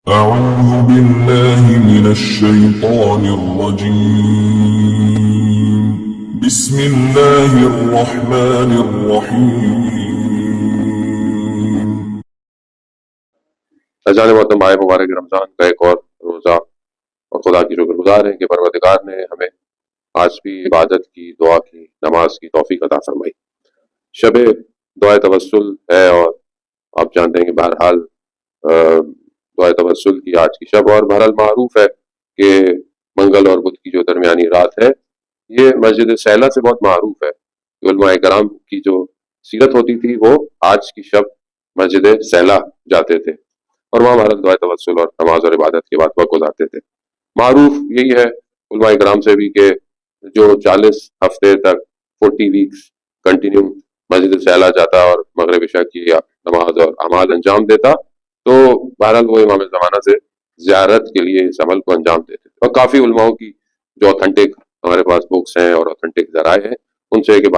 أعوذ بالله من الشيطان الرجيم بسم الله الرحمن الرحيم رمضان محترم آئے مبارک رمضان کا ایک اور روزہ اور خدا کی شکر گزار ہیں کہ پروردگار نے ہمیں آج بھی عبادت کی، دعا کی، نماز کی توفیق عطا فرمائی۔ شب دعائے توسل ہے اور آپ جانتے ہیں کہ بہرحال دعائے توسل کی آج کی شب، اور بہرحال معروف ہے کہ منگل اور بدھ کی جو درمیانی رات ہے یہ مسجد سیلا سے بہت معروف ہے۔ علماء کرام کی جو سیرت ہوتی تھی وہ آج کی شب مسجد سیلا جاتے تھے اور وہاں بھارت دعائے توسل اور نماز اور عبادت کے بعد وقت گزارتے تھے۔ معروف یہی ہے علماء کرام سے بھی کہ جو 40 ہفتے تک 40 ویکس کنٹینیو مسجد سیلا جاتا اور مغرب عشاء کی نماز اور اعمال انجام دیتا تو بہرحال وہ امام زمانہ سے زیارت کے لیے اس عمل کو انجام دیتے تھے۔ اور کافی علماؤں کی جو اوتھینٹک ہمارے پاس بکس ہیں اور اوتھینٹک ذرائع ہیں ان سے کہ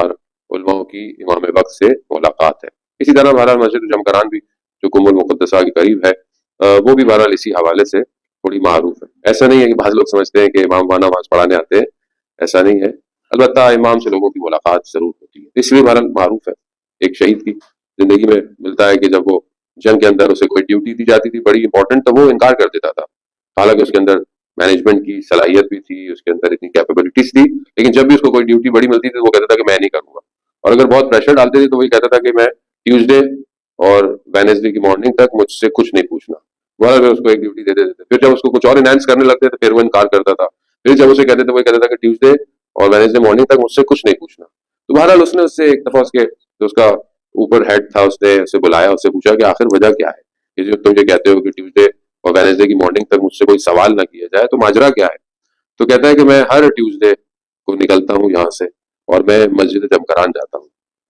علماؤں کی امام وقت سے ملاقات ہے۔ اسی طرح بہرحال مسجد جمکران بھی جو کم المقدسہ کے قریب ہے وہ بھی بہرحال اسی حوالے سے تھوڑی معروف ہے۔ ایسا نہیں ہے کہ بعض لوگ سمجھتے ہیں کہ امام وہاں نماز پڑھانے آتے ہیں، ایسا نہیں ہے، البتہ امام سے لوگوں کی ملاقات ضرور ہوتی ہے، اس لیے بہرحال معروف ہے۔ ایک شہید کی زندگی میں ملتا ہے کہ جب وہ جنگ کے اندر اسے کوئی ڈیوٹی دی جاتی تھی بڑی امپورٹنٹ، تو وہ انکار کر دیتا تھا، حالانکہ اس کے اندر مینجمنٹ کی صلاحیت بھی تھی، اس کے اندر اتنی کیپیبلٹیز تھی، لیکن جب بھی اس کو کوئی ڈیوٹی بڑی ملتی تھی تو وہ کہتا تھا کہ میں نہیں کروں گا، اور اگر بہت پریشر ڈالتے تھے تو وہی کہتا تھا کہ میں ٹیوزڈے اور وینسڈے کی مارننگ تک مجھ سے کچھ نہیں پوچھنا، وہ اس کو ایک ڈیوٹی دے دیتے تھے۔ پھر جب اس کو کچھ اور انہینس کرنے لگتے تھے پھر وہ انکار کرتا تھا، پھر جب اسے کہتے تھے وہ کہتا تھا کہ ٹیوزڈے اور وینسڈے مارننگ تک مجھ سے کچھ نہیں پوچھنا۔ تو بہرحال اس نے اس سے ایک دفعہ اس کے جو اس کا اوپر ہیڈ تھا اس نے اسے بلایا، اس سے پوچھا کہ آخر وجہ کیا ہے کہ جو تم یہ کہتے ہو کہ ٹیوزڈے اور وینسڈے کی مارننگ تک مجھ سے کوئی سوال نہ کیا جائے، تو ماجرا کیا ہے؟ تو کہتا ہے کہ میں ہر ٹیوزڈے کو نکلتا ہوں یہاں سے اور میں مسجد جمکران جاتا ہوں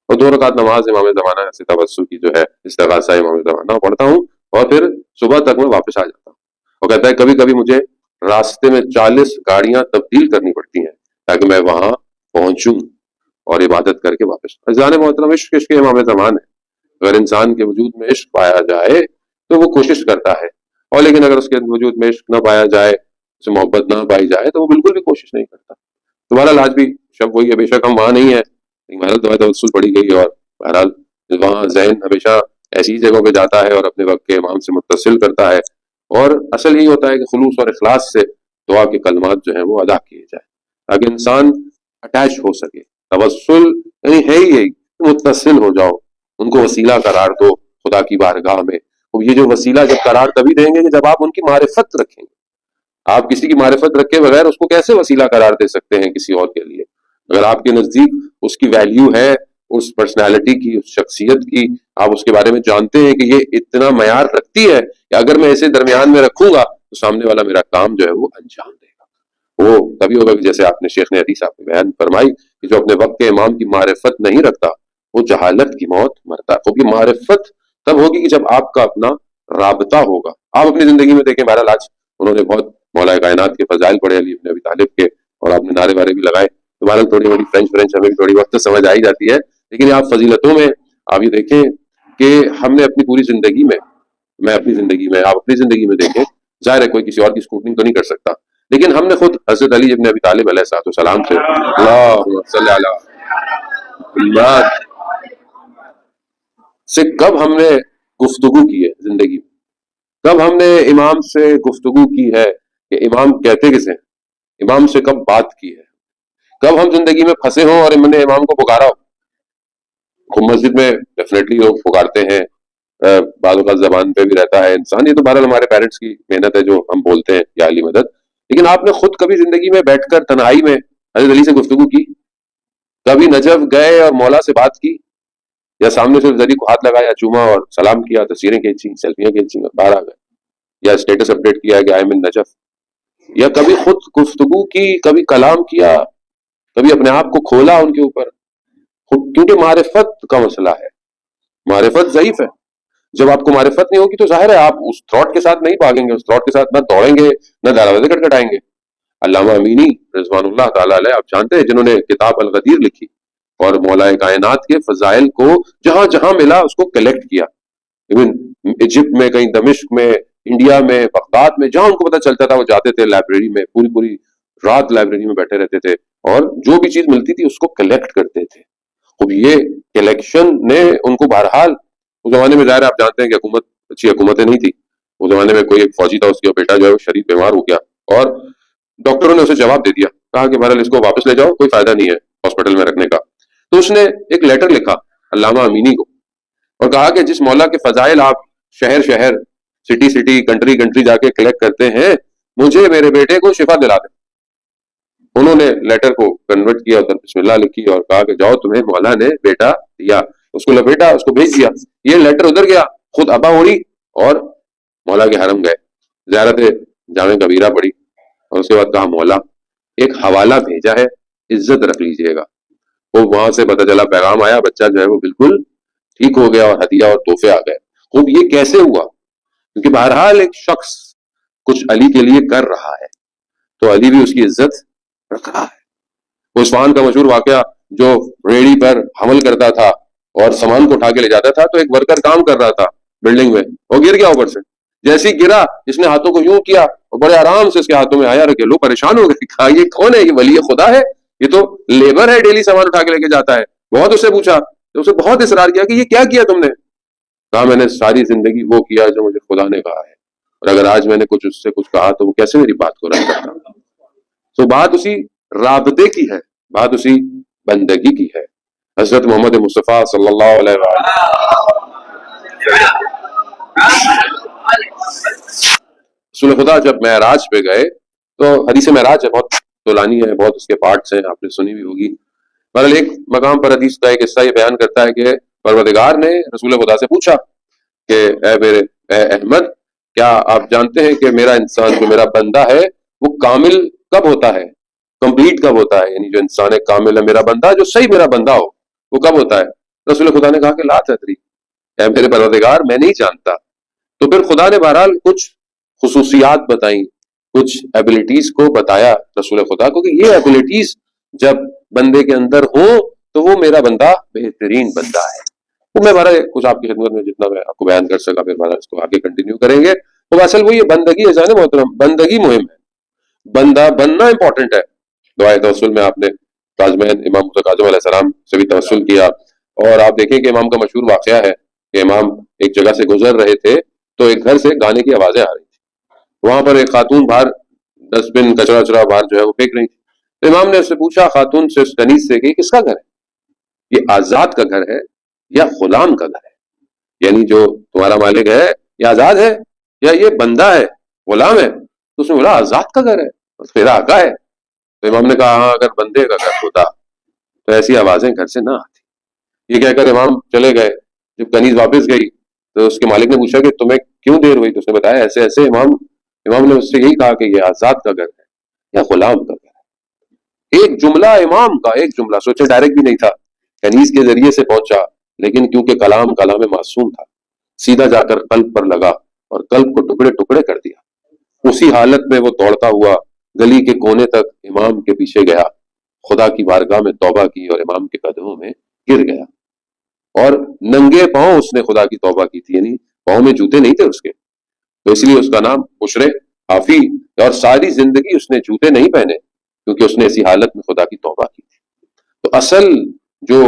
اور 2 رکعت نماز امام زمانہ سے توسل کی جو ہے استغاثہ امام زمانہ پڑھتا ہوں اور پھر صبح تک میں واپس آ جاتا ہوں۔ اور کہتا ہے کبھی کبھی مجھے راستے میں 40 گاڑیاں تبدیل کرنی پڑتی ہیں تاکہ میں وہاں پہنچوں اور عبادت کر کے واپس۔ عزیزان محترم، عشق امام زمان ہے۔ اگر انسان کے وجود میں عشق پایا جائے تو وہ کوشش کرتا ہے، اور لیکن اگر اس کے وجود میں عشق نہ پایا جائے، اسے محبت نہ پائی جائے تو وہ بالکل بھی کوشش نہیں کرتا۔ تو بہرحال آج بھی شب وہی ہے، بے شک ہم وہاں نہیں ہیں، بہرحال دعائے توسل پڑھی گئی اور بہرحال وہاں ذہن ہمیشہ ایسی جگہوں پہ جاتا ہے اور اپنے وقت کے امام سے متصل کرتا ہے، اور اصل یہی ہوتا ہے کہ خلوص اور اخلاص سے دعا کے کلمات جو ہیں وہ ادا کیے جائیں تاکہ انسان اٹیچ ہو سکے۔ توسل یعنی ہے ہی یہی، متصل ہو جاؤ، ان کو وسیلہ قرار دو خدا کی بارگاہ میں۔ یہ جو وسیلہ جب قرار تبھی دیں گے کہ جب آپ ان کی معرفت رکھیں گے۔ آپ کسی کی معرفت رکھے بغیر اس کو کیسے وسیلہ قرار دے سکتے ہیں کسی اور کے لیے؟ اگر آپ کے نزدیک اس کی ویلیو ہے، اس پرسنالٹی کی، اس شخصیت کی، آپ اس کے بارے میں جانتے ہیں کہ یہ اتنا معیار رکھتی ہے کہ اگر میں اسے درمیان میں رکھوں گا تو سامنے والا میرا کام جو ہے وہ انجام دے گا، وہ تبھی ہوگا کہ جیسے آپ نے شیخ نے حدیث آپ نے بیان فرمائی کہ جو اپنے وقت کے امام کی معرفت نہیں رکھتا وہ جہالت کی موت مرتا ہے۔ خوب یہ معرفت تب ہوگی کہ جب آپ کا اپنا رابطہ ہوگا۔ آپ اپنی زندگی میں دیکھیں، بہرحال آج انہوں نے بہت مولا کائنات کے فضائل پڑھے، علی بن ابی طالب کے، اور آپ نے نعرے وارے بھی لگائے، تو بہرحال تھوڑی بڑی فرینچ ہمیں بھی تھوڑی وقت سمجھ آئی جاتی ہے، لیکن آپ فضیلتوں میں آپ یہ دیکھیں کہ ہم نے اپنی پوری زندگی میں، میں اپنی زندگی میں، آپ اپنی زندگی میں دیکھیں، ظاہر ہے کوئی کسی اور کی اسکروٹنگ تو نہیں کر سکتا، لیکن ہم نے خود حضرت علی ابن ابی طالب علیہ السلام سے اللہم صلی علی محمد سے کب ہم نے گفتگو کی ہے زندگی میں، کب ہم نے امام سے گفتگو کی ہے کہ امام کہتے کسے ہیں، امام سے کب بات کی ہے، کب ہم زندگی میں پھنسے ہوں اور ہم نے امام کو پکارا ہو۔ مسجد میں ڈیفینیٹلی لوگ پکارتے ہیں، بعض اوقات زبان پہ بھی رہتا ہے انسان، یہ تو بہرحال ہمارے پیرنٹس کی محنت ہے جو ہم بولتے ہیں یا علی مدد، لیکن آپ نے خود کبھی زندگی میں بیٹھ کر تنہائی میں حضرت علی سے گفتگو کی؟ کبھی نجف گئے اور مولا سے بات کی، یا سامنے سے علی کو ہاتھ لگایا، چوما اور سلام کیا، تصویریں کھینچی، سیلفیاں کھینچی اور باہر آ گئے، یا اسٹیٹس اپڈیٹ کیا کہ آئی من نجف، یا کبھی خود گفتگو کی، کبھی کلام کیا، کبھی اپنے آپ کو کھولا ان کے اوپر؟ کیونکہ معرفت کا مسئلہ ہے، معرفت ضعیف ہے۔ جب آپ کو معرفت نہیں ہوگی تو ظاہر ہے آپ اس تھراٹ کے ساتھ نہیں بھاگیں گے، اس تھراٹ کے ساتھ نہ دوڑیں گے، نہ دروازے کٹکھٹائیں گے۔ علامہ امینی رضوان اللہ تعالیٰ علیہ، آپ جانتے ہیں، جنہوں نے کتاب الغدیر لکھی اور مولا کائنات کے فضائل کو جہاں جہاں ملا اس کو کلیکٹ کیا، ایون ایجپٹ میں، کہیں دمشق میں، انڈیا میں، بغداد میں، جہاں ان کو پتہ چلتا تھا وہ جاتے تھے لائبریری میں، پوری پوری رات لائبریری میں بیٹھے رہتے تھے اور جو بھی چیز ملتی تھی اس کو کلیکٹ کرتے تھے. اب یہ کلیکشن نے ان کو بہرحال، اس زمانے میں ظاہر آپ جانتے ہیں کہ حکومت اچھی حکومتیں نہیں تھی. اس زمانے میں کوئی ایک فوجی تھا، اس کا بیٹا جو ہے وہ شدید بیمار ہو گیا اور ڈاکٹروں نے اسے جواب دے دیا، کہا کہ بہرحال اس کو واپس لے جاؤ، کوئی فائدہ نہیں ہے ہاسپٹل میں رکھنے کا. تو اس نے ایک لیٹر لکھا علامہ امینی کو اور کہا کہ جس مولا کے فضائل آپ شہر شہر، سٹی سٹی، کنٹری کنٹری جا کے کلیکٹ کرتے ہیں، مجھے میرے بیٹے کو شفا دلا دیں. انہوں نے لیٹر کو کنورٹ کیا اور بسم اللہ لکھی اور کہا کہ جاؤ، تمہیں مولا نے بیٹا دیا. اس کو لپیٹا، اس کو بھیج دیا. یہ لیٹر ادھر گیا، خود ابا اوڑی اور مولا کے حرم گئے، زیارت جامع کبیرہ پڑھی اور اس کے بعد کہا مولا ایک حوالہ بھیجا ہے، عزت رکھ لیجئے گا. وہ وہاں سے پتہ چلا پیغام آیا، بچہ جو ہے وہ بالکل ٹھیک ہو گیا اور ہدیہ اور تحفے آ گئے. خوب یہ کیسے ہوا؟ کیونکہ بہرحال ایک شخص کچھ علی کے لیے کر رہا ہے تو علی بھی اس کی عزت رکھ رہا ہے. وہ عثمان کا مشہور واقعہ، جو ریڑھی پر حمل کرتا تھا اور سامان کو اٹھا کے لے جاتا تھا تو ایک ورکر کام کر رہا تھا بلڈنگ میں، وہ گر گیا اوپر سے. جیسے ہی گرا اس نے ہاتھوں کو یوں کیا اور بڑے آرام سے اس کے ہاتھوں میں آیا رکھے. لوگ پریشان ہو گئے، کہا یہ کون ہے؟ یہ ولی خدا ہے، یہ تو لیبر ہے، ڈیلی سامان اٹھا کے لے کے جاتا ہے. بہت اس سے پوچھا تو اسے بہت اصرار کیا کہ یہ کیا تم نے؟ کہا میں نے ساری زندگی وہ کیا جو مجھے خدا نے کہا ہے، اور اگر آج میں نے کچھ اس سے کچھ کہا تو وہ کیسے میری بات کو رد کرتا. تو بات اسی رابطے کی ہے، بات اسی بندگی کی ہے. حضرت محمد مصطفیٰ صلی اللہ علیہ وآلہ رسول خدا جب معراج پہ گئے تو حدیث معراج ہے، بہت طولانی ہے، بہت اس کے پارٹس ہیں، آپ نے سنی بھی ہوگی. بہرحال ایک مقام پر حدیث کا ایک حصہ یہ بیان کرتا ہے کہ پروردگار نے رسول خدا سے پوچھا کہ اے احمد، کیا آپ جانتے ہیں کہ میرا انسان، جو میرا بندہ ہے، وہ کامل کب ہوتا ہے، کمپلیٹ کب ہوتا ہے؟ یعنی جو انسان کامل ہے، میرا بندہ جو صحیح میرا بندہ ہو، وہ کب ہوتا ہے؟ رسول خدا نے کہا کہ لا تدری، اے میرے پروردگار میں نہیں جانتا. تو پھر خدا نے بہرحال کچھ خصوصیات بتائیں، کچھ ایبلٹیز کو بتایا رسول خدا کو کہ یہ ایبلٹیز جب بندے کے اندر ہوں تو وہ میرا بندہ بہترین بندہ ہے. تو میں بہرحال کچھ آپ کی خدمت میں جتنا میں آپ کو بیان کر سکا، پھر بہرحال اس کو آگے کنٹینیو کریں گے. تو اصل وہ یہ بندگی ہے، جانے محترم، بندگی مہم ہے، بندہ بننا امپورٹنٹ ہے. دعائے توسل میں آپ نے تاج محل امام موسیٰ کاظم علیہ السلام سے بھی توسل کیا، اور آپ دیکھیں کہ امام کا مشہور واقعہ ہے کہ امام ایک جگہ سے گزر رہے تھے تو ایک گھر سے گانے کی آوازیں آ رہی تھی. وہاں پر ایک خاتون باہر ڈسٹ بن، کچرا وچرا باہر جو ہے وہ پھینک رہی تھی. تو امام نے اس سے پوچھا، خاتون سے، اس کنیز سے، کہ یہ کس کا گھر ہے؟ یہ آزاد کا گھر ہے یا غلام کا گھر ہے؟ یعنی جو تمہارا مالک ہے یہ آزاد ہے یا یہ بندہ ہے، غلام ہے؟ تو اس نے بولا آزاد کا گھر ہے، میرا آقا ہے. تو امام نے کہا ہاں، اگر بندے کا گھر ہوتا تو ایسی آوازیں گھر سے نہ آتی. یہ کہہ کر امام چلے گئے. جب کنیز واپس گئی تو اس کے مالک نے پوچھا کہ تمہیں کیوں دیر ہوئی؟ تو اس نے بتایا ایسے ایسے. امام نے اس سے یہی کہا کہ یہ آزاد کا گھر ہے یا غلام کا گھر ہے. ایک جملہ امام کا، ایک جملہ، سوچے ڈائریکٹ بھی نہیں تھا، کنیز کے ذریعے سے پہنچا، لیکن کیونکہ کلام معصوم تھا، سیدھا جا کر قلب پر لگا اور قلب کو ٹکڑے ٹکڑے کر دیا. اسی حالت میں وہ دوڑتا ہوا گلی کے کونے تک امام کے پیچھے گیا، خدا کی بارگاہ میں توبہ کی اور امام کے قدموں میں گر گیا. اور ننگے پاؤں اس نے خدا کی توبہ کی تھی، یعنی پاؤں میں جوتے نہیں تھے اس کے، تو اس لیے اس کا نام بشرے حافی. اور ساری زندگی اس نے جوتے نہیں پہنے کیونکہ اس نے اسی حالت میں خدا کی توبہ کی تھی. تو اصل جو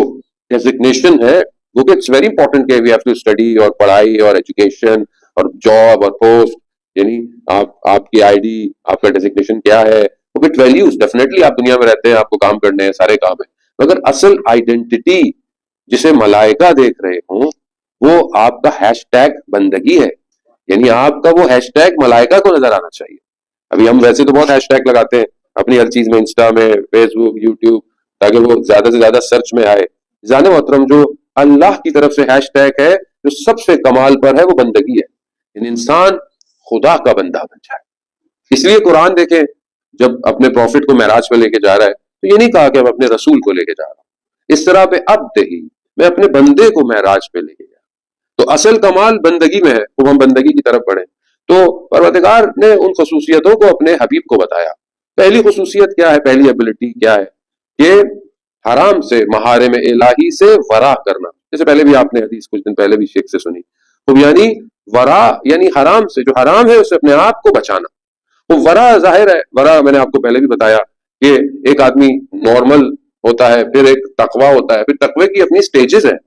ڈیزگنیشن ہے وہ کہ اٹس ویری امپورٹنٹ کہ وی ہیو ٹو اسٹڈی، اور پڑھائی اور ایجوکیشن اور جاب اور پوسٹ، یعنی آپ کی آئی ڈی، آپ کا ڈیزگنیشن کیا ہے، وہ بٹ ویلیوز. ڈیفینیٹلی آپ دنیا میں رہتے ہیں، آپ کو کام کرنے ہیں، سارے کام ہیں، مگر اصل آئیڈینٹی جسے ملائکہ دیکھ رہے ہوں وہ آپ کا ہیش ٹیگ بندگی ہے. یعنی آپ کا وہ ہیش ٹیگ ملائکہ کو نظر آنا چاہیے. ابھی ہم ویسے تو بہت ہیش ٹیگ لگاتے ہیں اپنی ہر چیز میں، انسٹا میں، فیس بک، یوٹیوب، تاکہ وہ زیادہ سے زیادہ سرچ میں آئے. جانے محترم، جو اللہ کی طرف سے ہیش ٹیگ ہے جو سب سے کمال پر ہے وہ بندگی ہے، یعنی انسان خدا کا بندہ بن جائے. اس لیے قرآن دیکھیں جب اپنے پروفٹ کو معراج پہ لے کے جا رہا ہے تو یہ نہیں کہا کہ اب اپنے رسول کو لے کے جا رہا ہوں، اس طرح پہ اب دہی میں اپنے بندے کو معراج پہ لے کے گیا. تو اصل کمال بندگی میں ہے، تو ہم بندگی کی طرف بڑھیں. تو پروردگار نے ان خصوصیتوں کو اپنے حبیب کو بتایا. پہلی خصوصیت کیا ہے، پہلی ایبلٹی کیا ہے کہ حرام سے، محارم الہی سے ورا کرنا. جیسے پہلے بھی آپ نے حدیث کچھ دن پہلے بھی شیخ سے سنی، یعنی ورا یعنی حرام سے، جو حرام ہے اسے اپنے آپ کو بچانا. وہ ورا ظاہر ہے، ورا میں نے آپ کو پہلے بھی بتایا کہ ایک آدمی نارمل ہوتا ہے، پھر ایک تقوی ہوتا ہے، پھر تقوی کی اپنی سٹیجز ہیں.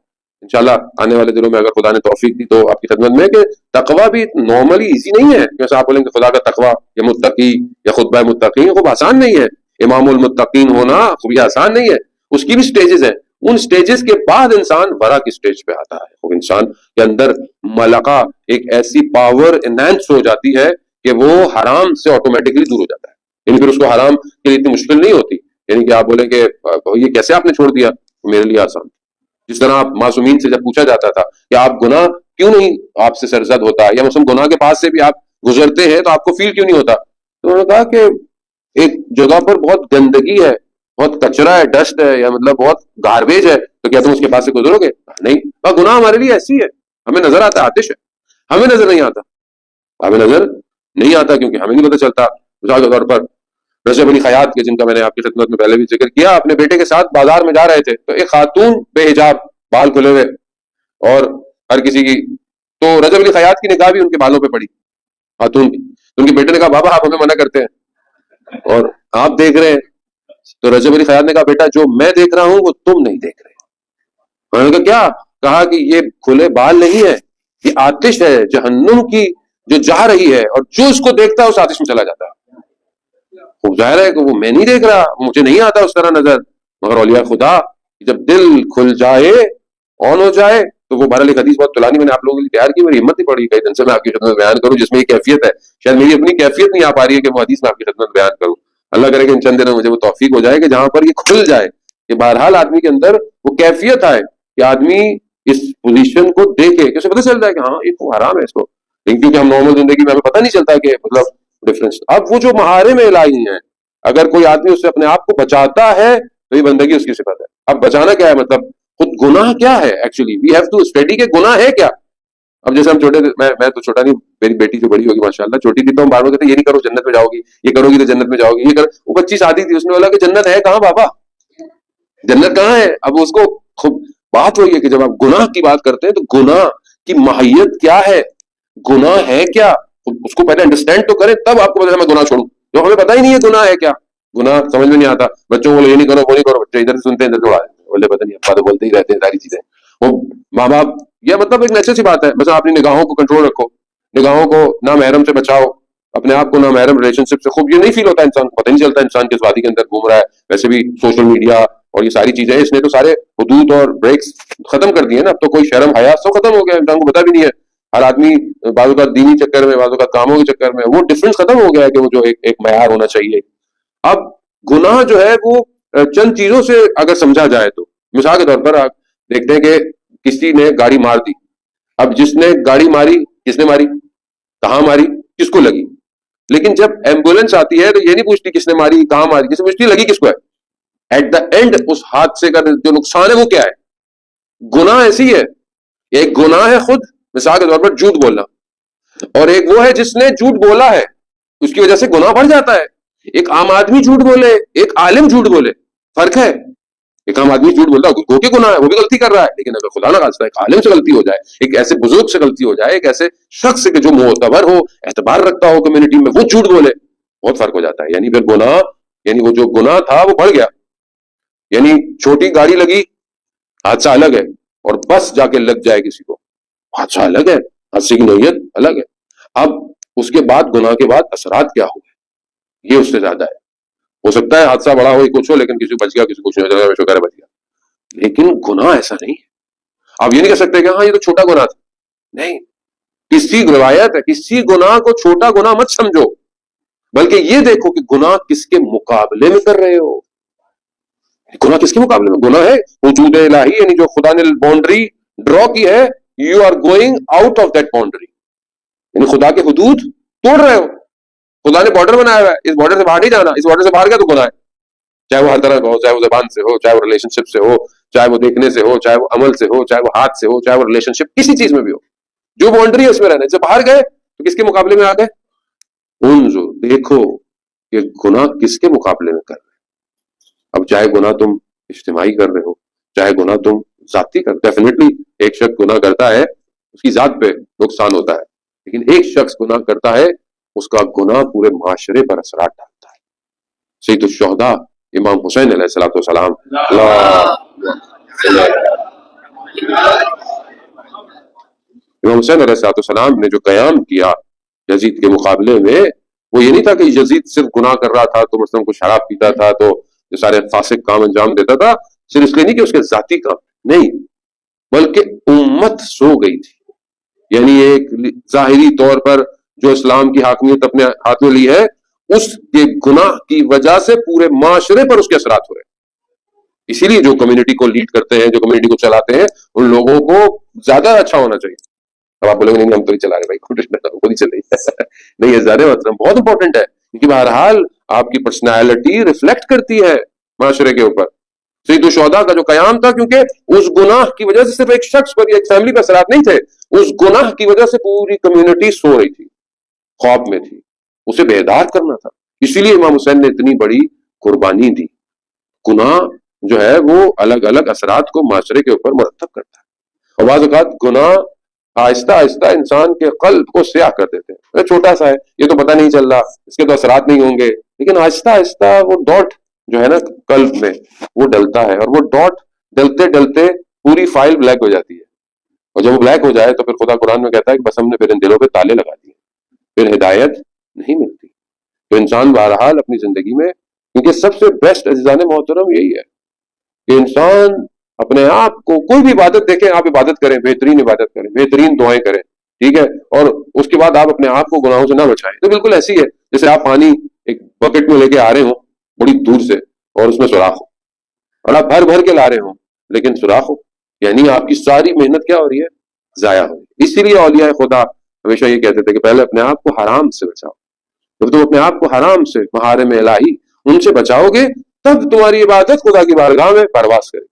انشاءاللہ آنے والے دنوں میں اگر خدا نے توفیق دی تو آپ کی خدمت میں کہ تقوی بھی نارملی ایزی نہیں ہے. جیسے آپ بولیں کہ خدا کا تقوی یا متقی یا خطبہ متقین خوب آسان نہیں ہے، امام المتقین ہونا خوب آسان نہیں ہے، اس کی بھی سٹیجز ہیں. ان سٹیجز کے بعد انسان ورا کی سٹیج پہ آتا ہے. وہ انسان کے اندر ملکہ ایک ایسی پاور انہینس ہو جاتی ہے کہ وہ حرام سے آٹومیٹکلی دور ہو جاتا ہے. یعنی پھر اس کو حرام کے لیے اتنی مشکل نہیں ہوتی. یعنی کہ آپ بولیں کہ یہ کیسے آپ نے چھوڑ دیا، میرے لیے آسان. جس طرح آپ معصومین سے جب پوچھا جاتا تھا کہ آپ گناہ کیوں نہیں آپ سے سرزد ہوتا، یا مثلا گناہ کے پاس سے بھی آپ گزرتے ہیں تو آپ کو فیل کیوں نہیں ہوتا، تو انہوں نے کہا کہ ایک جگہ پر بہت گندگی ہے، بہت کچرا ہے، ڈسٹ ہے، یا مطلب بہت گاربیج ہے، تو کیا تم اس کے پاس سے گزرو گے؟ نہیں. گناہ ہمارے لیے ایسی ہے، ہمیں نظر آتا ہے آتش ہے، ہمیں نظر نہیں آتا، ہمیں نظر نہیں آتا کیونکہ ہمیں نہیں پتہ چلتا. مثال کے طور پر رجب علی خیاط کے، جن کا میں نے آپ کی خدمت میں پہلے بھی ذکر کیا، اپنے بیٹے کے ساتھ بازار میں جا رہے تھے تو ایک خاتون بے حجاب، بال کھلے ہوئے، اور ہر کسی کی، تو رجب علی خیاط کی نگاہ بھی ان کے بالوں پہ پڑی، خاتون کی. تو ان کے بیٹے نے کہا بابا آپ ہمیں منع کرتے ہیں اور آپ دیکھ رہے ہیں. تو رجب علی خیاط نے کہا بیٹا جو میں دیکھ رہا ہوں وہ تم نہیں دیکھ رہے. انہوں نے کہا کیا؟ کہا کہ یہ کھلے بال نہیں ہے، یہ آتش ہے جہنم کی جو جا رہی ہے، اور جو اس کو دیکھتا ہے اس آتش میں چلا جاتا ہے. خوب ظاہر ہے کہ وہ میں نہیں دیکھ رہا، مجھے نہیں آتا اس طرح نظر، مگر اولیاء خدا جب دل کھل جائے، آن ہو جائے، تو وہ بہرحال ایک حدیث بہت طولانی میں نے آپ لوگوں کے لیے تیار کی، میری ہمت نہیں پڑی کئی دن سے میں آپ کی خدمت میں بیان کروں جس میں یہ کیفیت ہے. شاید میری اپنی کیفیت نہیں آ پا رہی ہے کہ وہ حدیث میں آپ کی خدمت میں بیان کروں. اللہ کرے کہ ان چند دنوں مجھے وہ توفیق ہو جائے کہ جہاں پر یہ کھل جائے کہ بہرحال آدمی کے اندر وہ کیفیت آئے کہ آدمی اس پوزیشن کو دیکھے کہ اسے پتہ چلتا ہے کہ ہاں یہ تو حرام ہے اس کو. لیکن کیونکہ ہم نارمل زندگی میں ہمیں پتہ نہیں چلتا کہ مطلب ڈفرینس. اب وہ جو محارم الہی ہیں، اگر کوئی آدمی اس سے اپنے آپ کو بچاتا ہے تو یہ بندگی اس کی صفت ہے. اب بچانا کیا ہے؟ مطلب خود گناہ کیا ہے actually, we have to study کہ گناہ ہے کیا. اب جیسے ہم چھوٹے تھے، میں تو چھوٹا نہیں، میری بیٹی جو بڑی ہوگی ماشاءاللہ، چھوٹی تھی تو ہم بار بار کہتے یہ نہیں کرو جنت میں جاؤ گی، یہ کرو گی تو جنت میں جاؤ گی، یہ کرو. وہ بچی شادی تھی، اس نے بولا کہ جنت ہے کہاں بابا، جنت کہاں ہے. اب اس کو خوب بات ہوئی ہے کہ جب آپ گناہ کی بات کرتے ہیں تو گناہ کی ماہیت کیا ہے، گناہ ہے کیا، اس کو پہلے انڈرسٹینڈ تو کریں تب آپ کو پتہ ہے میں گناہ چھوڑوں. جو ہمیں پتہ ہی نہیں ہے گناہ ہے کیا، گناہ سمجھ میں نہیں آتا. بچوں کو یہ نہیں کرو وہ نہیں کرو، بچے ادھر سے سنتے ہیں ادھر دوڑا بولے پتہ نہیں ابا تو بولتے ہی رہتے ہیں ساری چیزیں. وہ ماں باپ، یہ مطلب ایک نیچرل سی بات ہے. مثلا اپنی نگاہوں کو کنٹرول رکھو، نگاہوں کو نامحرم سے بچاؤ، اپنے آپ کو نامحرم ریلیشن شپ سے. خوب یہ نہیں فیل ہوتا انسان کو، پتہ نہیں چلتا انسان کس وادی کے اندر گھوم رہا ہے. ویسے بھی سوشل میڈیا اور یہ ساری چیزیں اس نے تو سارے حدود اور بریکس ختم کر دیے نا. اب تو کوئی شرم حیا سب ختم ہو گیا، انسان کو پتہ بھی نہیں ہے. ہر آدمی بعض اوقات دینی چکر میں، بعض اوقات کاموں کے چکر میں وہ ڈفرینس ختم ہو گیا ہے کہ وہ جو ایک معیار ہونا چاہیے. اب گناہ جو ہے وہ چند چیزوں سے اگر سمجھا جائے تو، مثال کے طور پر آپ دیکھتے ہیں کہ کسی نے گاڑی مار دی. اب جس نے گاڑی ماری، کس نے ماری، کہاں ماری، کس کو لگی. لیکن جب ایمبولینس آتی ہے تو یہ نہیں پوچھتی کس نے ماری، کہاں ماری، کس نے پوچھتی لگی کس کو ہے. ایٹ دا اینڈ اس حادثے کا جو نقصان ہے وہ کیا ہے؟ گناہ ایسی ہے، ایک گناہ ہے خود، مثال کے طور پر جھوٹ بولنا، اور ایک وہ ہے جس نے جھوٹ بولا ہے، اس کی وجہ سے گناہ بڑھ جاتا ہے. ایک عام آدمی جھوٹ بولے، ایک عالم جھوٹ بولے، فرق ہے. ایک عام آدمی جھوٹ بولتا ہے، گو کے گناہ ہے، وہ بھی غلطی کر رہا ہے. لیکن اگر خدا نہ خاصہ ایک عالم سے غلطی ہو جائے، ایک ایسے بزرگ سے غلطی ہو جائے، ایک ایسے شخص سے کہ جو معتبر ہو، اعتبار رکھتا ہو کمیونٹی میں، وہ جھوٹ بولے، بہت فرق ہو جاتا ہے. یعنی پھر گناہ، یعنی وہ جو گناہ تھا وہ بڑھ گیا. یعنی چھوٹی گاڑی لگی، حادثہ الگ ہے، اور بس جا کے لگ جائے کسی کو، حادثہ الگ ہے، حادثے کی نوعیت الگ ہے. اب اس کے بعد گناہ کے بعد اثرات کیا ہو گئے، یہ اس سے زیادہ ہے. ہو سکتا ہے حادثہ بڑا ہو کچھ ہو، لیکن کسی کو بچ گیا، کسی کو کچھ نہیں، شکر ہے بچ گیا. لیکن گناہ ایسا نہیں ہے. آپ یہ نہیں کہہ سکتے کہ ہاں یہ تو چھوٹا گناہ تھا. نہیں، کسی روایت ہے، کسی گناہ کو چھوٹا گناہ مت سمجھو، بلکہ یہ دیکھو کہ گناہ کس کے مقابلے میں کر رہے ہو. گناہ کس کے مقابلے میں؟ گناہ ہے وجود الہی، یعنی جو خدا نے باؤنڈری ڈرا کی ہے، you are going out of that boundary, یعنی خدا کے حدود توڑ رہے ہو. خدا نے بارڈر بنایا ہوا ہے، اس بارڈر سے باہر نہیں جانا، اس بارڈر سے باہر گیا تو گناہ ہے. چاہے وہ ہر طرح کا ہو، چاہے وہ زبان سے ہو، چاہے وہ ریلیشن شپ سے ہو، چاہے وہ دیکھنے سے ہو، چاہے وہ عمل سے ہو، چاہے وہ ہاتھ سے ہو، چاہے وہ ریلیشن شپ کسی چیز میں بھی ہو. جو باؤنڈری ہے اس میں رہنا. جب باہر گئے تو کس کے مقابلے میں آ گئے؟ انظر، دیکھو کہ گناہ کس کے مقابلے میں کر رہے. اب چاہے گناہ تم اجتماعی کر رہے ہو، چاہے گناہ تم ذاتی کر، ڈیفینیٹلی ایک شخص گناہ کرتا ہے اس کی ذات پہ نقصان ہوتا ہے، لیکن ایک شخص گناہ کرتا ہے، اس کا گناہ پورے معاشرے پر اثرات ڈالتا ہے۔ سید الشہداء امام حسین علیہ الصلوۃ والسلام، امام حسین علیہ الصلوۃ والسلام نے جو قیام کیا یزید کے مقابلے میں، وہ یہ نہیں تھا کہ یزید صرف گناہ کر رہا تھا تو مثلا کوئی شراب پیتا تھا تو یہ سارے فاسق کام انجام دیتا تھا، صرف اس لیے نہیں کہ اس کے ذاتی کام نہیں، بلکہ امت سو گئی تھی۔ یعنی ایک ظاہری طور پر جو اسلام کی حاکمیت اپنے ہاتھ میں لی ہے، اس کے گناہ کی وجہ سے پورے معاشرے پر اس کے اثرات ہو رہے ہیں۔ اسی لیے جو کمیونٹی کو لیڈ کرتے ہیں، جو کمیونٹی کو چلاتے ہیں، ان لوگوں کو زیادہ اچھا ہونا چاہیے۔ اب آپ بولیں گے نہیں ہم تو نہیں چلا رہے بھائی، خود ہی چل رہی نہیں، یہ زیادہ مطلب بہت امپورٹنٹ ہے، کیونکہ بہرحال آپ کی پرسنالٹی ریفلیکٹ کرتی ہے معاشرے کے اوپر۔ سید الشہداء کا جو قیام تھا، کیونکہ اس گناہ کی وجہ سے صرف ایک شخص پر، ایک فیملی پر اثرات نہیں تھے، اس گناہ کی وجہ سے پوری کمیونٹی سو رہی تھی، خواب میں تھی، اسے بیدار کرنا تھا۔ اسی لیے امام حسین نے اتنی بڑی قربانی دی۔ گناہ جو ہے وہ الگ الگ اثرات کو معاشرے کے اوپر مرتب کرتا ہے، اور بعض اوقات گناہ آہستہ آہستہ انسان کے قلب کو سیاہ کر دیتے ہیں۔ چھوٹا سا ہے، یہ تو پتہ نہیں چل رہا، اس کے تو اثرات نہیں ہوں گے، لیکن آہستہ آہستہ وہ ڈاٹ جو ہے نا قلب میں وہ ڈلتا ہے، اور وہ ڈاٹ ڈلتے ڈلتے پوری فائل بلیک ہو جاتی ہے، اور جب وہ بلیک ہو جائے تو پھر خدا قرآن میں کہتا ہے کہ بس ہم نے پھر ان دلوں پہ تالے لگا دیے، پھر ہدایت نہیں ملتی۔ تو انسان بہرحال اپنی زندگی میں، کیونکہ سب سے بیسٹ عزیزان محترم یہی ہے کہ انسان اپنے آپ کو، کوئی بھی عبادت دیکھیں، آپ عبادت کریں، بہترین عبادت کریں، بہترین دعائیں کریں، ٹھیک ہے، اور اس کے بعد آپ اپنے آپ کو گناہوں سے نہ بچائیں۔ تو بالکل ایسی ہے جیسے آپ پانی ایک بکٹ میں لے کے آ رہے ہوں بڑی دور سے، اور اس میں سوراخ ہو، اور آپ بھر بھر کے لا رہے ہوں لیکن سوراخ ہو، یعنی آپ کی ساری محنت کیا ہو رہی ہے؟ ضائع ہو رہی ہے۔ اسی لیے اولیاء خدا ہمیشہ یہ کہتے تھے کہ پہلے اپنے آپ کو حرام سے بچاؤ۔ جب تم اپنے آپ کو حرام سے، محارم الہی ان سے بچاؤ گے، تب تمہاری عبادت خدا کی بارگاہ میں پرواز کرے۔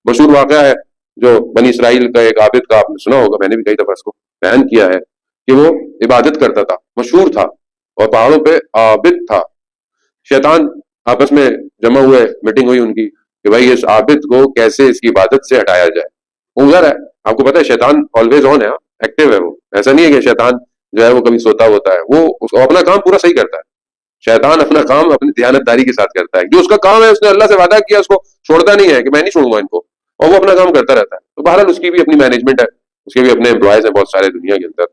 مشہور واقعہ ہے جو بنی اسرائیل کا ایک عابد کا، آپ نے سنا ہوگا، میں نے بھی کئی دفعہ اس کو بیان کیا ہے، کہ وہ عبادت کرتا تھا، مشہور تھا، اور پہاڑوں پہ عابد تھا۔ شیطان آپس میں جمع ہوئے، میٹنگ ہوئی ان کی کہ بھائی اس عابد کو کیسے اس کی عبادت سے ہٹایا جائے۔ وہ ادھر ہے، آپ کو پتا ہے شیطان آلویز آن ہے، ایکٹیو ہے، وہ ایسا نہیں ہے کہ شیطان جو ہے وہ کبھی سوتا ہوتا ہے، وہ اپنا کام پورا صحیح کرتا ہے۔ شیطان اپنا کام اپنی دیانتداری کے ساتھ کرتا ہے، جو اس کا کام ہے، اس نے اللہ سے وعدہ کیا، اس کو چھوڑتا نہیں ہے کہ میں نہیں چھوڑوں گا ان کو، اور وہ اپنا کام کرتا رہتا ہے۔ تو بہرحال اس کی بھی اپنی مینجمنٹ ہے، اس کے بھی اپنے امپلائیز ہیں بہت سارے دنیا کے اندر۔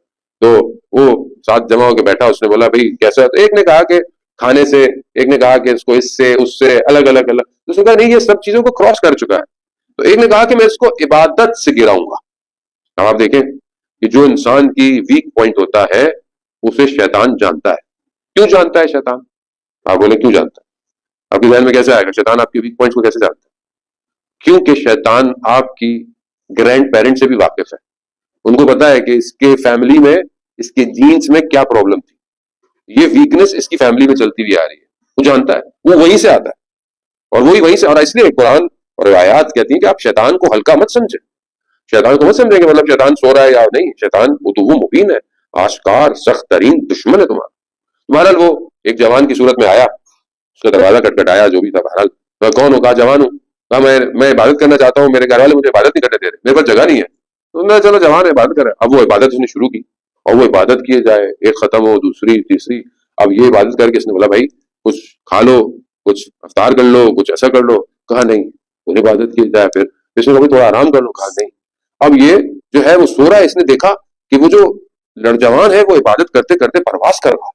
تو وہ ساتھ جمع ہو کے بیٹھا، اس نے بولا بھائی کیسا ہے؟ تو ایک نے کہا کہ کھانے سے، ایک نے کہا کہ اس کو اس سے، اس سے الگ الگ الگ، تو اس نے کہا نہیں یہ سب چیزوں کو کراس کر چکا ہے۔ تو ایک نے کہا کہ میں اس کو عبادت سے گراؤں گا۔ اب آپ دیکھیں کہ جو انسان کی ویک پوائنٹ ہوتا ہے اسے شیطان جانتا ہے۔ کیوں جانتا ہے شیطان؟ آپ بولے کیوں جانتا ہے؟ آپ کے ذہن میں کیسے آئے گا شیطان آپ کی ویک پوائنٹس کو کیسے جانتا ہے؟ کیونکہ شیطان آپ کی گرینڈ پیرنٹ سے بھی واقف ہے، ان کو پتا ہے کہ اس کے فیملی میں، اس کے جینز میں کیا پرابلم تھی، یہ ویکنس اس کی فیملی میں چلتی ہوئی آ رہی ہے، وہ جانتا ہے، وہ وہیں سے آتا ہے، اور وہیں سے، اور اس لیے قرآن اور آیات کہتی ہیں کہ آپ شیطان کو ہلکا مت سمجھیں، شیطان کو مت سمجھیں کہ مطلب شیطان سو رہا ہے یا نہیں، شیطان وہ مبین ہے، آشکار سخت ترین دشمن ہے تمہارا۔ بہرحال وہ ایک جوان کی صورت میں آیا، اس کا دروازہ کٹکھٹایا، جو بھی تھا، بہرحال میں کون ہو؟ کہا جوان ہوں۔ کہا میں عبادت کرنا چاہتا ہوں، میرے گھر والے مجھے عبادت نہیں کرنے دے رہے، میرے پاس جگہ نہیں ہے۔ تو میں چلو جوان ہے عبادت کرے۔ اب وہ عبادت اس نے شروع کی، اور وہ عبادت کیے جائے، ایک ختم ہو، دوسری، تیسری، اب یہ عبادت کر کے اس نے بولا بھائی کچھ کھا لو، کچھ افطار کر لو، کچھ ایسا کر لو۔ کہا نہیں، وہ عبادت کی جائے، پھر اس نے کہا تھوڑا آرام کر لو۔ کہا نہیں۔ اب یہ جو ہے وہ سو رہا ہے، اس نے دیکھا کہ وہ جو نوجوان ہے وہ عبادت کرتے کرتے پرواز کر رہا،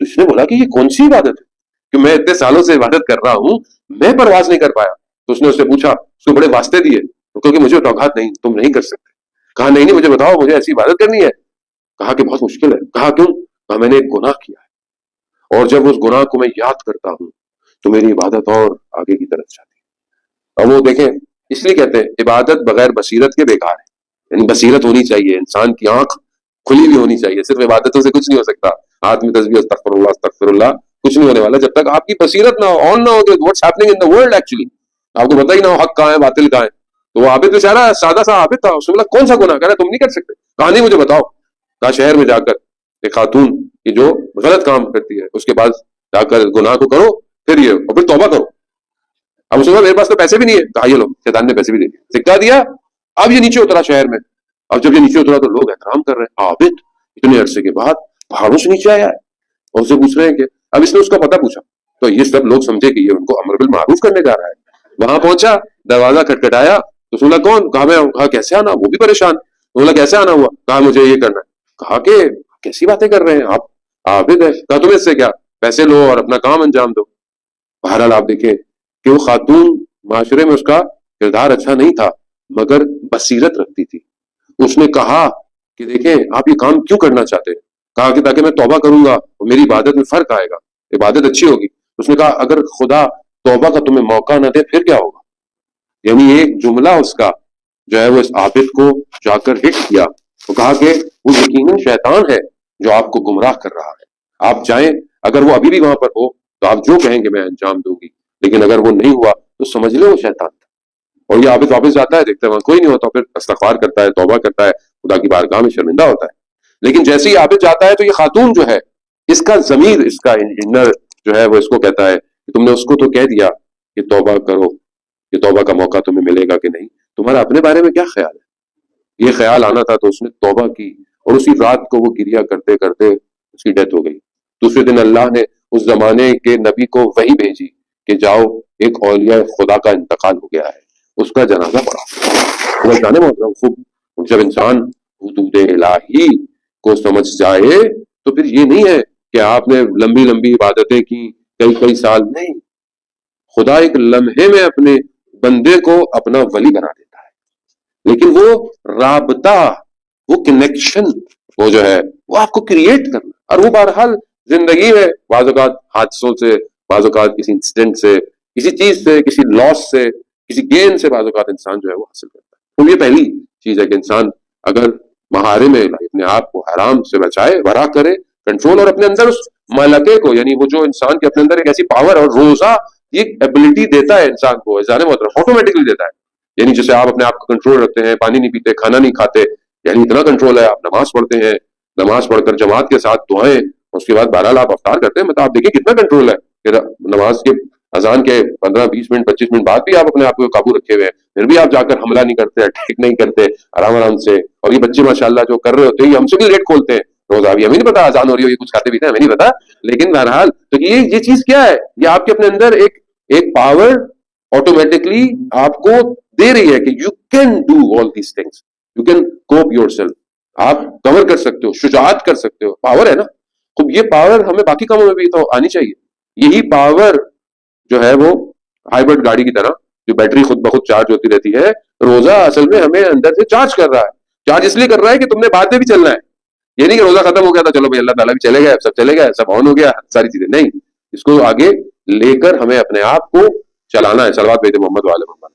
تو اس نے بولا کہ یہ کون سی عبادت ہے کہ میں اتنے سالوں سے عبادت کر رہا ہوں، میں پرواز نہیں کر پایا۔ تو اس نے اس سے پوچھا، اس کو بڑے واسطے دیے، کیونکہ مجھے توقعات نہیں، تم نہیں کر سکتے۔ کہا نہیں مجھے بتاؤ، مجھے ایسی عبادت کرنی ہے۔ کہا کہ بہت مشکل ہے۔ کہا کیوں؟ کہا میں نے ایک گناہ کیا ہے، اور جب اس گناہ کو میں یاد کرتا ہوں تو میری عبادت اور آگے کی طرف جاتی ہے۔ اور وہ دیکھیں، اس لیے کہتے ہیں عبادت بغیر بصیرت کے بیکار ہے، یعنی بصیرت ہونی چاہیے، انسان کی آنکھ کھلی بھی ہونی چاہیے، صرف عبادتوں سے کچھ نہیں ہو سکتا، ہاتھ میں تسبیح استغفر اللہ کچھ نہیں ہونے والا جب تک آپ کی بصیرت نہ ہو، آن نہ ہو کہ what's happening in the world, actually آپ کو پتہ ہی نہ ہو حق کہاں ہے باطل کہاں ہے۔ تو وہ عابد بیچارہ سادہ سا عابد تھا، اس نے بولا کون سا گناہ؟ کہہ رہا تم نہیں کر سکتے۔ کہا نہیں مجھے بتاؤ۔ کہا شہر میں جا کر ایک خاتون کی جو غلط کام کرتی ہے اس کے بعد جا کر گناہ کو کرو، پھر یہ اور پھر توبہ کرو۔ اب اس نے کہا میرے پاس تو پیسے بھی نہیں ہے۔ کہا یہ لو، شیطان نے پیسے بھی دے دیے، سکہ دیا، اب یہ نیچے اترا شہر میں، اب جب یہ نیچے اترا تو لوگ احترام کر رہے ہیں، عابد اتنے عرصے کے بعد پہاڑوں سے نیچے آیا ہے، اور اسے پوچھ رہے ہیں کہ اب اس نے اس کا پتہ پوچھا تو یہ سب لوگ سمجھے کہ یہ ان کو امر بالمعروف کرنے جا رہا ہے۔ وہاں پہنچا، دروازہ کھٹکھٹایا تو سنا کون؟ کہا میں ہوں۔ کہا کیسے آنا؟ وہ بھی پریشان، بولا کیسے آنا ہوا؟ کہا مجھے یہ کرنا ہے۔ کہا کہ کیسی باتیں کر رہے ہیں آپ، عابد ہے۔ کہا تمہیں اس سے کیا، پیسے لو اور اپنا کام انجام دو۔ بہرحال آپ دیکھیں کہ وہ خاتون معاشرے میں اس کا کردار اچھا نہیں تھا مگر بصیرت رکھتی تھی۔ اس نے کہا کہ دیکھیں آپ یہ کام کیوں کرنا چاہتے ہیں؟ کہا کہ تاکہ میں توبہ کروں گا اور میری عبادت میں فرق آئے گا، عبادت اچھی ہوگی۔ اس نے کہا اگر خدا توبہ کا تمہیں موقع نہ دے پھر کیا ہوگا؟ یعنی ایک جملہ اس کا جو ہے وہ اس عابد کو جا کر ہٹ کیا۔ وہ کہا کہ وہ یقیناً شیطان ہے جو آپ کو گمراہ کر رہا ہے، آپ جائیں، اگر وہ ابھی بھی وہاں پر ہو تو آپ جو کہیں گے میں انجام دوں گی، لیکن اگر وہ نہیں ہوا تو سمجھ لیں وہ شیطان تھا۔ اور یہ عابد واپس جاتا ہے، دیکھتے ہیں وہاں کوئی نہیں ہوتا، پھر استغفار کرتا ہے، توبہ کرتا ہے، خدا کی بارگاہ میں شرمندہ ہوتا ہے۔ لیکن جیسے ہی عابد جاتا ہے تو یہ خاتون جو ہے اس کا ضمیر، اس کا انر جو ہے وہ اس کو کہتا ہے کہ تم نے اس کو تو کہہ دیا کہ توبہ کرو، کہ توبہ کا موقع تمہیں ملے گا کہ نہیں، تمہارا اپنے بارے میں کیا خیال ہے؟ یہ خیال آنا تھا تو اس نے توبہ کی، اور اسی رات کو وہ گریا کرتے کرتے اس کی ڈیتھ ہو گئی۔ دوسرے دن اللہ نے اس زمانے کے نبی کو وحی بھیجی کہ جاؤ ایک اولیاء خدا کا انتقال ہو گیا ہے، اس کا جنازہ پڑھا۔ جانے محترم خوب جب انسان حدود الہی کو سمجھ جائے تو پھر یہ نہیں ہے کہ آپ نے لمبی لمبی عبادتیں کی کئی کئی سال، نہیں، خدا ایک لمحے میں اپنے بندے کو اپنا ولی بنا دیتا ہے، لیکن وہ رابطہ، وہ کنیکشن، وہ جو ہے وہ آپ کو کریٹ کرنا۔ اور وہ بہرحال زندگی میں بعض اوقات حادثوں سے، بعض اوقات کسی انسیڈنٹ سے، کسی چیز سے، کسی لاس سے، کسی گین سے بعض اوقات انسان جو ہے وہ حاصل کرتا ہے۔ تو یہ پہلی چیز ہے کہ انسان اگر محارم اپنے آپ کو حرام سے بچائے، ورا کرے، کنٹرول، اور اپنے اندر اس ملکے کو، یعنی وہ جو انسان کے اپنے اندر ایک ایسی پاور، اور روزہ یہ ایبلٹی دیتا ہے انسان کو، اذان محترم آٹومیٹکلی دیتا ہے۔ یعنی جیسے آپ اپنے آپ کو کنٹرول رکھتے ہیں، پانی نہیں پیتے، کھانا نہیں کھاتے، یعنی اتنا کنٹرول ہے، آپ نماز پڑھتے ہیں، نماز پڑھ کر جماعت کے ساتھ دعائیں، اس کے بعد بہرحال آپ افطار کرتے ہیں، مطلب آپ دیکھیں کتنا کنٹرول ہے کہ نماز کے اذان کے 15-20 منٹ 25 منٹ بعد بھی آپ اپنے آپ کو قابو رکھے ہوئے ہیں، پھر بھی آپ جا کر حملہ نہیں کرتے، اٹیک نہیں کرتے، آرام آرام سے۔ اور یہ بچے ماشاءاللہ جو کر رہے ہوتے ہیں، یہ ہم سے بھی لیٹ کھولتے ہیں روزہ، ابھی ہمیں نہیں پتا اذان ہو رہی ہو، یہ کچھ کھاتے پیتے ہیں ہمیں نہیں پتا، لیکن بہرحال تو یہ چیز کیا ہے، یہ آپ کے اپنے اندر ایک پاور آٹومیٹکلی آپ کو دے رہی ہے کہ you can do all these things, you can cope your self, آپ کور کر سکتے ہو، شجاعت کر سکتے ہو، پاور ہے نا۔ خوب یہ پاور ہمیں باقی کاموں میں بھی تو آنی چاہیے۔ یہی پاور جو ہے وہ ہائیبرڈ گاڑی کی طرح جو بیٹری خود بخود چارج ہوتی رہتی ہے، روزہ اصل میں ہمیں اندر سے چارج کر رہا ہے۔ چارج اس لیے کر رہا ہے کہ تم نے بعد میں بھی چلنا ہے، یہ نہیں کہ روزہ ختم ہو گیا تھا چلو بھائی اللہ تعالیٰ بھی چلے گئے، سب چلے گئے، سب آن ہو گیا، ساری چیزیں نہیں، اس کو آگے لے کر ہمیں اپنے آپ کو چلانا ہے۔ صلوات بھیجے محمد والے محمد۔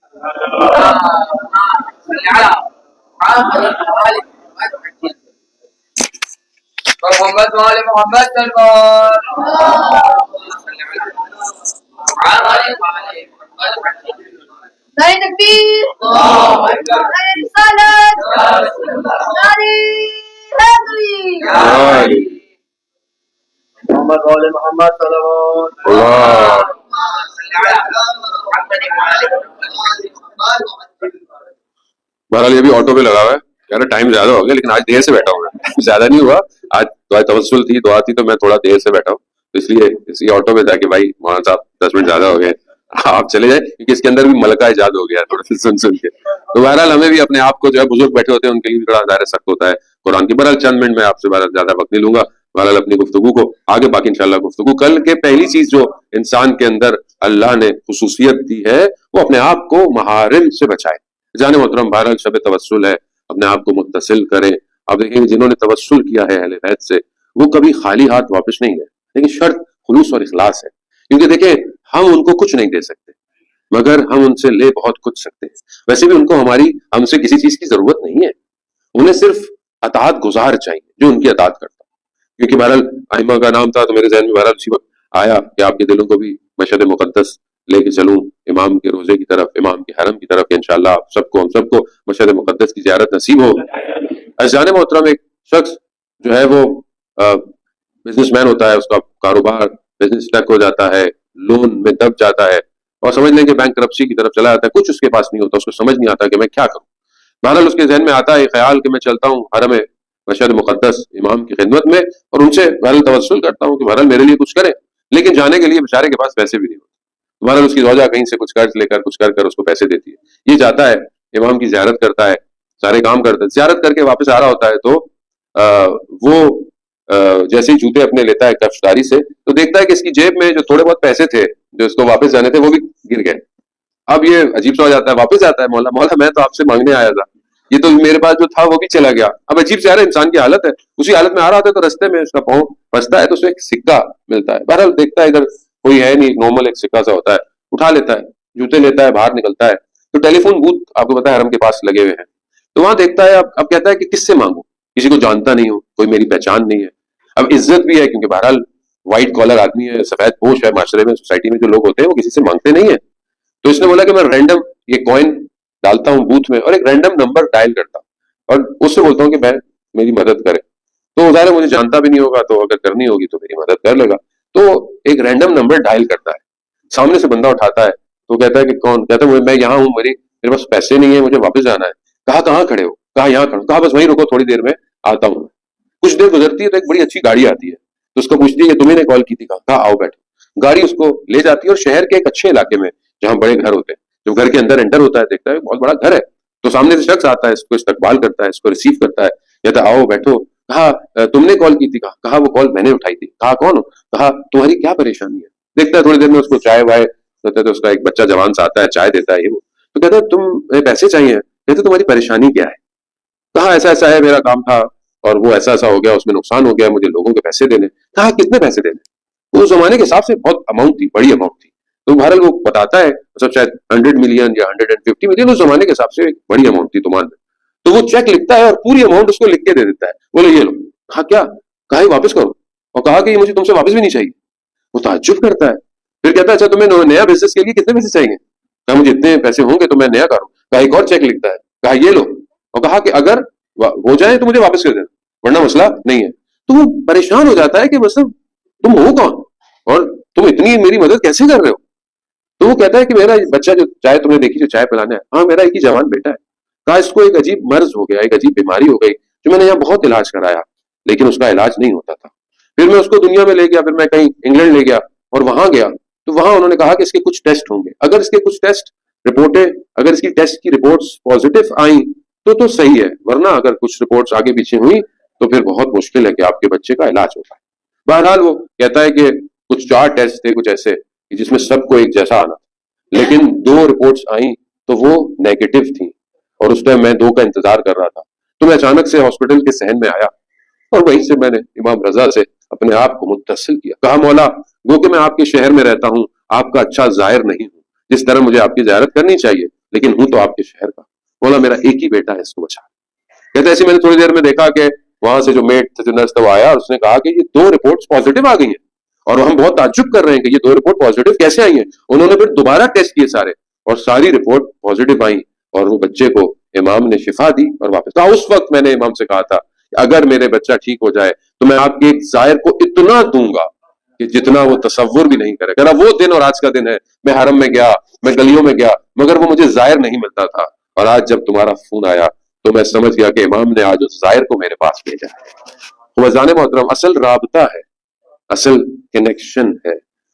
محمد والے محمد نعرہ تکبیر، نعرہ رسالت، نعرہ حیدری، محمد والے محمد صلوات اللہ۔ بہرحال یہ بھی آٹو پہ لگا ہوا ہے، کہہ رہا ٹائم زیادہ ہو گیا، لیکن آج دیر سے بیٹھا ہوں میں، زیادہ نہیں ہوا، آج دعا توسل تھی، دعا تھی، تو میں تھوڑا دیر سے بیٹھا ہوں، اس لیے اسی آٹو میں جا کے بھائی مولانا صاحب 10 منٹ زیادہ ہو گئے، آپ چلے جائیں، کیونکہ اس کے اندر بھی ملکہ ایجاد ہو گیا ہے تھوڑا سن سن کے۔ تو بہرحال ہمیں بھی اپنے آپ کو جو ہے، بزرگ بیٹھے ہوتے ہیں ان کے لیے بھی بڑا ظاہر سخت ہوتا ہے قرآن کی۔ بہرحال چند منٹ میں آپ سے زیادہ وقت نہیں لوں گا، بہرحال اپنی گفتگو کو آگے، باقی انشاءاللہ گفتگو کل کے۔ پہلی چیز جو انسان کے اندر اللہ نے خصوصیت دی ہے وہ اپنے آپ کو محارم سے بچائے۔ جانے محترم بہرحال شب توسل ہے، اپنے آپ کو متصل کریں۔ آپ دیکھیں گے جنہوں نے توسل کیا ہے اہل بیت سے، وہ کبھی خالی ہاتھ واپس نہیں گئے، لیکن شرط خلوص اور اخلاص ہے، کیونکہ دیکھیں ہم ان کو کچھ نہیں دے سکتے مگر ہم ان سے لے بہت کچھ سکتے ہیں۔ ویسے بھی ان کو ہم سے کسی چیز کی ضرورت نہیں ہے، انہیں صرف اطاعت گزار چاہیے جو ان کی اطاعت کرتا ہے۔ کیونکہ بہرحال ائمہ کا نام تھا تو میرے ذہن میں بہرحال اسی وقت آیا کہ آپ کے دلوں کو بھی مشہد مقدس لے کے چلوں، امام کے روزے کی طرف، امام کے حرم کی طرف، کہ انشاءاللہ ہم سب کو مشہد مقدس کی زیارت نصیب ہو۔ عزیزان محترم، ایک شخص جو ہے وہ بزنس مین ہوتا ہے، اس کا کاروبار بزنس ٹیک ہو جاتا ہے، لون میں دب جاتا ہے، اور سمجھ لیں کہ بینک کرپسی کی طرف چلا جاتا ہے، کچھ اس کے پاس نہیں ہوتا، اس کو سمجھ نہیں آتا کہ میں کیا کروں۔ بہرحال اس کے ذہن میں آتا ہے خیال کہ میں چلتا ہوں حرم مشہد مقدس امام کی خدمت میں اور ان سے بہرحال توسل کرتا ہوں کہ بہرحال میرے لیے کچھ کریں، لیکن جانے کے لیے بیچارے کے پاس پیسے بھی نہیں ہوتے۔ بہرحال اس کی زوجہ کہیں سے کچھ قرض لے کر کچھ کر اس کو پیسے دیتی ہے، یہ جاتا ہے امام کی زیارت کرتا ہے، سارے کام کرتا ہے، زیارت کر کے واپس آ رہا ہوتا ہے تو وہ جیسے ہی جوتے اپنے لیتا ہے کفشداری سے تو دیکھتا ہے کہ اس کی جیب میں جو تھوڑے بہت پیسے تھے جو اس کو واپس جانے تھے وہ بھی گر گئے۔ اب یہ عجیب سا ہو جاتا ہے، واپس آتا ہے، مولا میں تو آپ سے مانگنے آیا تھا، یہ تو میرے پاس جو تھا وہ بھی چلا گیا۔ اب عجیب سے انسان کی حالت ہے، اسی حالت میں آ رہا ہوتا ہے تو رستے میں اس کا پاؤں پھنستا ہے تو اسے ایک سکہ ملتا ہے، بہرحال دیکھتا ہے ادھر کوئی ہے نہیں، نارمل ایک سکہ سا ہوتا ہے، اٹھا لیتا ہے، جوتے لیتا ہے، باہر نکلتا ہے تو ٹیلی فون بوتھ آپ کو پتا ہے حرم کے پاس لگے ہوئے ہیں، تو وہاں دیکھتا ہے اب کہتا ہے کہ کس سے مانگوں، کسی کو جانتا نہیں ہوں، کوئی میری پہچان نہیں ہے۔ اب عزت بھی ہے کیونکہ بہرحال وائٹ کالر آدمی ہے، سفید پوش ہے، معاشرے میں سوسائٹی میں جو لوگ ہوتے ہیں وہ کسی سے مانگتے نہیں ہیں، تو اس نے بولا کہ میں رینڈم یہ کوائن ڈالتا ہوں بوتھ میں اور ایک رینڈم نمبر ڈائل کرتا ہوں اور اس سے بولتا ہوں کہ میں میری مدد کرے، تو ظاہر ہے مجھے جانتا بھی نہیں ہوگا تو اگر کرنی ہوگی تو میری مدد کر لے گا، تو ایک رینڈم نمبر ڈائل کرتا ہے، سامنے سے بندہ اٹھاتا ہے تو کہتا ہے کہ کون؟ کہتا ہے میں یہاں ہوں، میرے پاس پیسے نہیں ہیں، مجھے واپس جانا ہے۔ کہاں کھڑے ہو؟ کہا یہاں کھڑا ہوں۔ کہا بس وہیں رکو، تھوڑی دیر میں آتا ہوں۔ کچھ دیر گزرتی ہے تو ایک بڑی اچھی گاڑی آتی ہے تو اس کو پوچھتی ہے کہ تمہیں نے کال کی تھی؟ کہا آؤ بیٹھو۔ گاڑی اس کو لے جاتی ہے اور شہر کے ایک اچھے علاقے میں جہاں بڑے گھر ہوتے ہیں، جو گھر کے اندر انٹر ہوتا ہے دیکھتا ہے بہت بڑا گھر ہے، تو سامنے سے شخص آتا ہے، اس کو استقبال کرتا ہے، اس کو ریسیو کرتا ہے، کہتا ہے آؤ بیٹھو۔ کہا تم نے کال کی تھی؟ کہا وہ کال میں نے اٹھائی تھی۔ کہا کون ہو؟ کہا تمہاری کیا پریشانی ہے؟ دیکھتا ہے تھوڑی دیر میں اس کو چائے وائے ہوتا ہے تو اس کا ایک بچہ جوان سا آتا ہے، چائے دیتا ہے، یہ وہ تو کہتا ہے تم پیسے چاہیے؟ کہتے تمہاری پریشانی کیا ہے؟ کہا ایسا ہے، میرا کام تھا اور وہ ایسا ہو گیا، اس میں نقصان ہو گیا، مجھے لوگوں کے پیسے دینے۔ کہا کتنے پیسے دینے؟ اس زمانے کے حساب سے بہت اماؤنٹ تھی، بڑی اماؤنٹ تھی، تو بہرحال وہ بتاتا ہے مطلب شاید 100 ملین یا 150 ملین، اس زمانے کے حساب سے ایک بڑی اماؤنٹ تھی تمہارے میں، تو وہ چیک لکھتا ہے اور پوری اماؤنٹ اس کو لکھ کے دے دیتا ہے، بولے یہ لو۔ کہا کیا؟ کہا یہ واپس کرو، اور کہا کہ یہ مجھے تم سے واپس بھی نہیں چاہیے۔ وہ تعجب کرتا ہے، پھر کہتا ہے اچھا تمہیں نیا بزنس کے لیے کتنے پیسے چاہیے؟ کہا مجھے اتنے پیسے ہوں گے تو میں نیا کروں۔ کہا ایک اور چیک لکھتا ہے، کہا یہ لو، اور کہا کہ اگر ہو جائے تو مجھے واپس کر دینا ورنہ مسئلہ نہیں ہے۔ تو وہ پریشان ہو جاتا ہے کہ مطلب تم ہو کون اور تم اتنی میری مدد کیسے کر رہے ہو؟ تو وہ کہتا ہے کہ میرا بچہ جو چائے تم نے دیکھی جو چائے پلانا ہے، ہاں میرا ایک ہی جوان بیٹا ہے، کہا اس کو ایک عجیب مرض ہو گیا، ایک عجیب بیماری ہو گئی جو میں نے یہاں بہت علاج کرایا لیکن اس کا علاج نہیں ہوتا تھا، پھر میں اس کو دنیا میں لے گیا، پھر میں کہیں انگلینڈ لے گیا اور وہاں گیا تو وہاں انہوں نے کہا کہ اس کے کچھ ٹیسٹ ہوں گے، اگر اس کے کچھ ٹیسٹ رپورٹیں اگر اس کی ٹیسٹ کی رپورٹس پازیٹیو آئیں تو صحیح ہے، ورنہ اگر کچھ رپورٹس آگے پیچھے ہوئی تو پھر بہت مشکل ہے کہ آپ کے بچے کا علاج ہوتا ہے۔ بہرحال وہ کہتا ہے کہ کچھ 4 ٹیسٹ تھے کچھ ایسے جس میں سب کو ایک جیسا آنا، لیکن 2 رپورٹس آئیں تو وہ نیگیٹو تھیں اور اس ٹائم میں 2 کا انتظار کر رہا تھا، تو میں اچانک سے ہاسپٹل کے صحن میں آیا اور وہیں سے میں نے امام رضا سے اپنے آپ کو متصل کیا۔ کہا مولا گو کہ میں آپ کے شہر میں رہتا ہوں، آپ کا اچھا زائر نہیں ہوں، جس طرح مجھے آپ کی زیارت کرنی چاہیے لیکن ہوں تو آپ کے شہر کا، مولا میرا ایک ہی بیٹا ہے، اس کو بچا۔ کہتے ایسے میں نے تھوڑی دیر میں دیکھا کہ وہاں سے جو میٹ تھے جو نرس تھا وہ آیا اور اس نے کہا کہ یہ 2 رپورٹس پازیٹیو آ گئی ہیں اور ہم بہت تعجب کر رہے ہیں کہ یہ 2 رپورٹ پازیٹیو کیسے آئی ہیں۔ انہوں نے پھر دوبارہ ٹیسٹ کیے سارے اور ساری رپورٹ پازیٹیو آئیں اور وہ بچے کو امام نے شفا دی اور واپس کہا۔ اس وقت میں نے امام سے کہا تھا کہ اگر میرے بچہ ٹھیک ہو جائے تو میں آپ کے ایک زائر کو اتنا دوں گا کہ جتنا وہ تصور بھی نہیں کرے۔ کہہ رہا وہ دن اور آج کا دن ہے، میں حرم میں گیا، میں گلیوں میں گیا مگر وہ مجھے زائر نہیں ملتا تھا، اور آج جب تمہارا فون آیا تو میں سمجھ گیا کہ امام نے آج اس زائر کو میرے پاس بھیجا ہے۔ وزان محترم اصل رابطہ ہے، اصل کنیکشن ہے،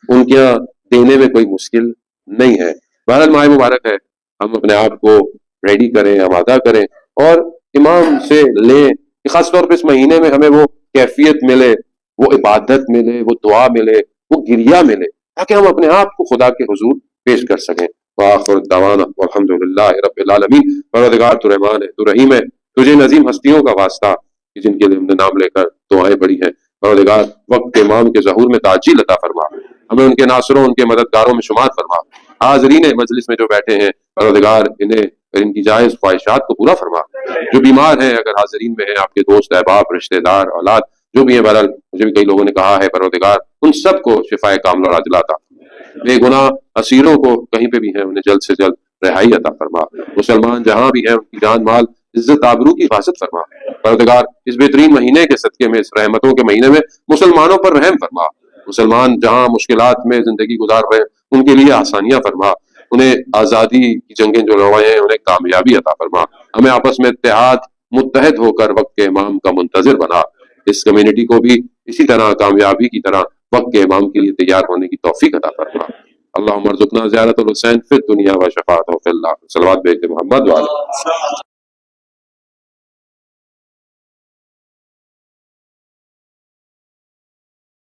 ان کے یہاں دینے میں کوئی مشکل نہیں ہے۔ بہرحال ماہ مبارک ہے، ہم اپنے آپ کو ریڈی کریں، آمادہ کریں اور امام سے لیں، خاص طور پہ اس مہینے میں ہمیں وہ کیفیت ملے، وہ عبادت ملے، وہ دعا ملے، وہ گریہ ملے، تاکہ ہم اپنے آپ کو خدا کے حضور پیش کر سکیں۔ وآخر دعوانا والحمدللہ رب العالمین۔ پروردگار تو رحمان ہے، تو رحیم ہے، تجھے نظیم ہستیوں کا واسطہ کہ جن کے لیے ہم نے نام لے کر دعائیں پڑھی ہیں، پروردگار وقت امام کے ظہور میں تعجیل عطا فرما، ہمیں ان کے ناصروں ان کے مددگاروں میں شمار فرما۔ حاضرین مجلس میں جو بیٹھے ہیں پروردگار انہیں ان کی جائز خواہشات کو پورا فرما، جو بیمار ہیں اگر حاضرین میں ہیں آپ کے دوست احباب رشتہ دار اولاد جو بھی ہیں، بہرحال مجھے بھی کئی لوگوں نے کہا ہے پروردگار ان سب کو شفائے کاملہ اور عاجلہ عطا فرما، بے گناہ اسیروں کو کہیں پہ بھی ہیں انہیں جلد سے جلد رہائی عطا فرما، مسلمان جہاں بھی ہیں ان کی جان مال عزت آبرو کی حفاظت فرما۔ پروردگار اس بہترین مہینے کے صدقے میں، اس رحمتوں کے مہینے میں مسلمانوں پر رحم فرما، مسلمان جہاں مشکلات میں زندگی گزار رہے ہیں ان کے لیے آسانیاں فرما، انہیں آزادی کی جنگیں جو لڑوائی ہیں انہیں کامیابی عطا فرما، ہمیں آپس میں اتحاد متحد ہو کر وقت کے امام کا منتظر بنا، اس کمیونٹی کو بھی اسی طرح کامیابی کی طرح وقت کے امام کے لیے تیار ہونے کی توفیق عطا فرما۔ اللہم ارزقنا زیارت الحسین فی الدنیا و شفاعتہ فی اللہ، صلوات بھیجتے محمد وعلی